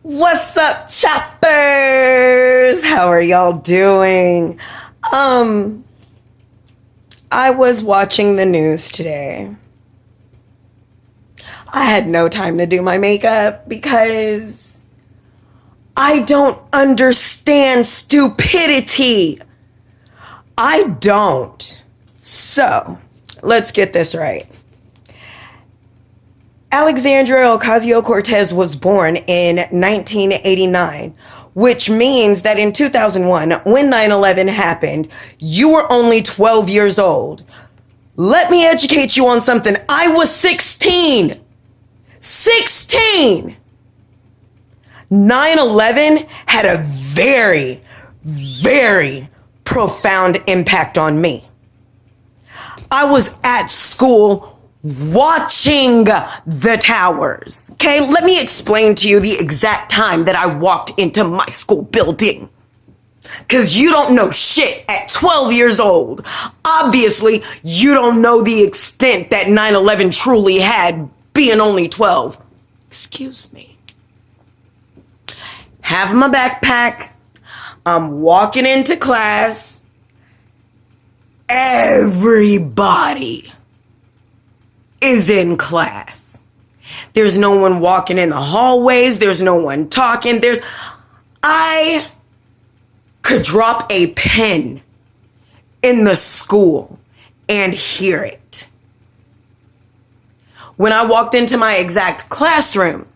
What's up, choppers? How are y'all doing? I was watching the news today. I had no time to do my makeup because I don't understand stupidity. I don't. So, let's get this right. Alexandria Ocasio-Cortez was born in 1989, which means that in 2001, when 9/11 happened, you were only 12 years old. Let me educate you on something. I was 16. 16! 9/11 had a very, very profound impact on me. I was at school watching the towers. Okay, let me explain to you the exact time that I walked into my school building. Because you don't know shit at 12 years old. Obviously, you don't know the extent that 9/11 truly had, being only 12. Excuse me. Have my backpack. I'm walking into class. Everybody is in class. There's no one walking in the hallways. There's no one talking. I could drop a pin in the school and hear it. When I walked into my exact classroom,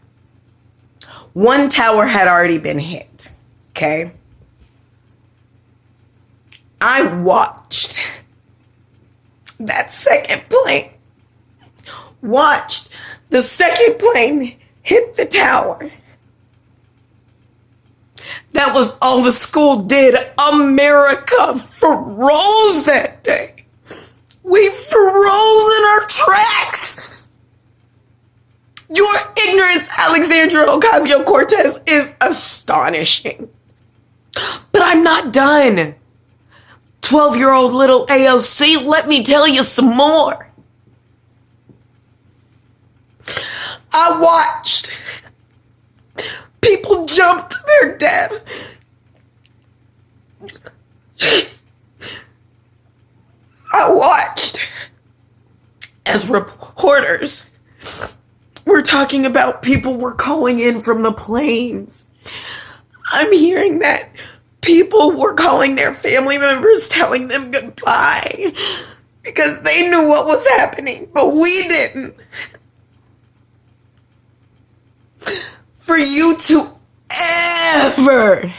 one tower had already been hit. Okay? I watched that second plane. Watched the second plane hit the tower. That was all the school did. America froze that day. We froze in our tracks. Your ignorance, Alexandria Ocasio-Cortez, is astonishing. But I'm not done. 12-year-old little AOC, let me tell you some more. I watched people jump to their death. I watched as reporters were talking about people were calling in from the planes. I'm hearing that people were calling their family members, telling them goodbye because they knew what was happening, but we didn't. For you to ever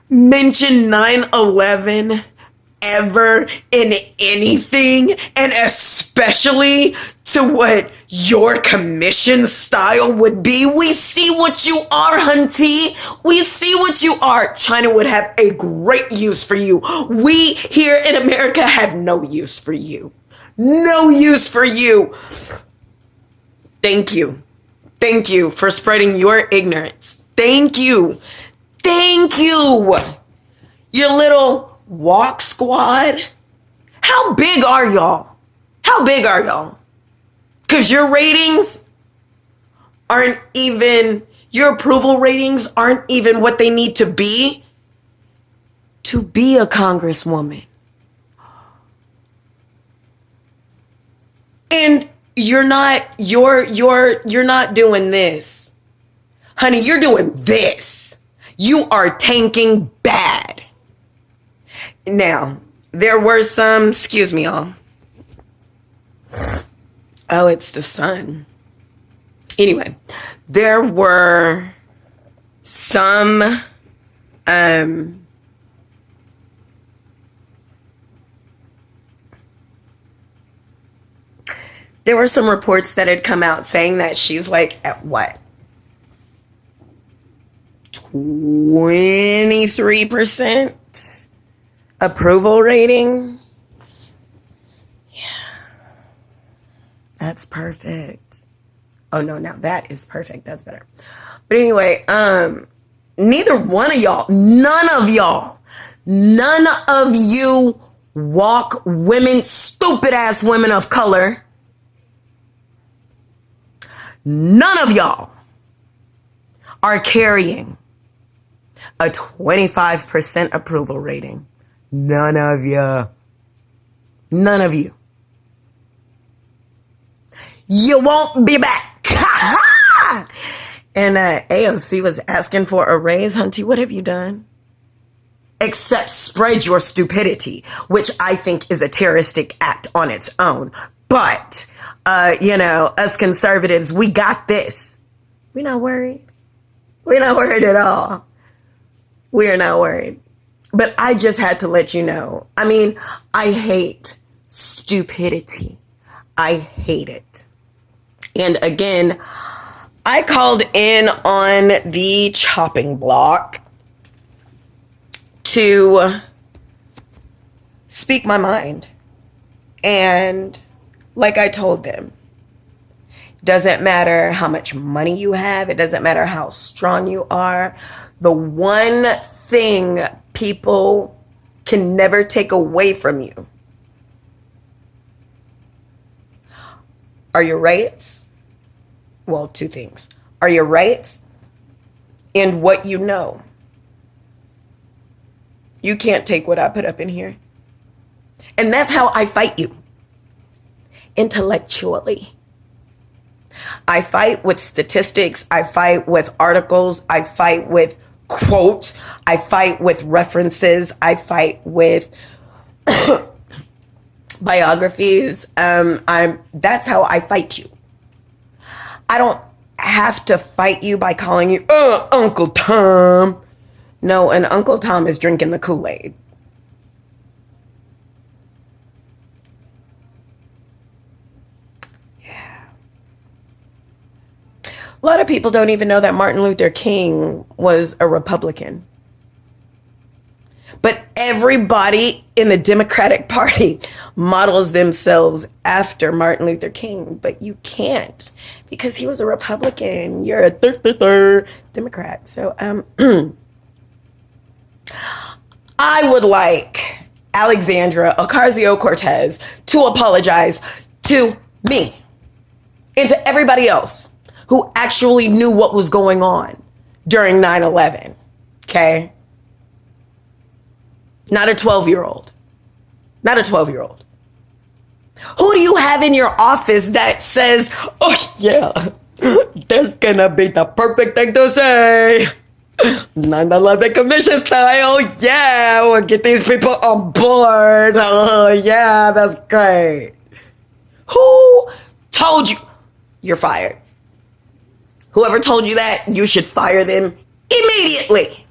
mention 9/11 ever in anything, and especially to what your commission style would be, we see what you are, hunty. We see what you are. China would have a great use for you. We here in America have no use for you. No use for you. Thank you. Thank you for spreading your ignorance. Thank you. Thank you. Your little WOC squad. How big are y'all? How big are y'all? Because your ratings aren't even, your approval ratings aren't even what they need to be a congresswoman. And you're not doing this. Honey, you're doing this. You are tanking bad. Now, there were some, excuse me, y'all. Oh, it's the sun. Anyway, there were some, there were some reports that had come out saying that she's like at what? 23% approval rating. Yeah. That's perfect. Oh no, now that is perfect. That's better. But anyway, neither one of y'all, none of you WOC women, stupid ass women of color, none of y'all are carrying a 25% approval rating. None of you. None of you. You won't be back. And AOC was asking for a raise. Hunty, what have you done? Except spread your stupidity, which I think is a terroristic act on its own. But, us conservatives, we got this. We're not worried. We're not worried at all. We're not worried. But I just had to let you know. I mean, I hate stupidity. I hate it. And again, I called in on the chopping block to speak my mind. And like I told them, doesn't matter how much money you have. It doesn't matter how strong you are. The one thing people can never take away from you are your rights. Well, two things. Are your rights and what you know. You can't take what I put up in here. And that's how I fight you. Intellectually. I fight with statistics. I fight with articles. I fight with quotes. I fight with references. I fight with biographies. That's how I fight you. I don't have to fight you by calling you Uncle Tom. No, and Uncle Tom is drinking the Kool-Aid. Yeah. A lot of people don't even know that Martin Luther King was a Republican. But everybody in the Democratic Party models themselves after Martin Luther King. But you can't because he was a Republican. You're a Democrat. So, I would like Alexandra Ocasio-Cortez to apologize to me and to everybody else who actually knew what was going on during 9/11. Okay? Not a 12-year-old. Not a 12-year-old. Who do you have in your office that says, oh yeah, that's gonna be the perfect thing to say? 9/11 commission style. Yeah, we'll get these people on board. Oh yeah, that's great. Who told you you're fired? Whoever told you that, you should fire them immediately.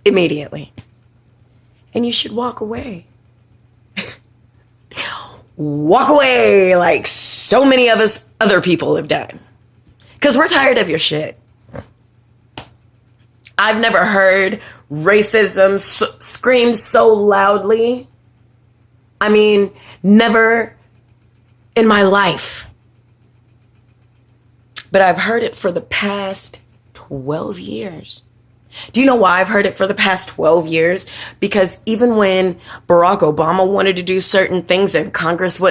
Immediately. And you should walk away. Walk away like so many of us other people have done. Because we're tired of your shit. I've never heard racism screamed so loudly. I mean, never in my life. But I've heard it for the past 12 years. Do you know why I've heard it for the past 12 years? Because even when Barack Obama wanted to do certain things and Congress wouldn't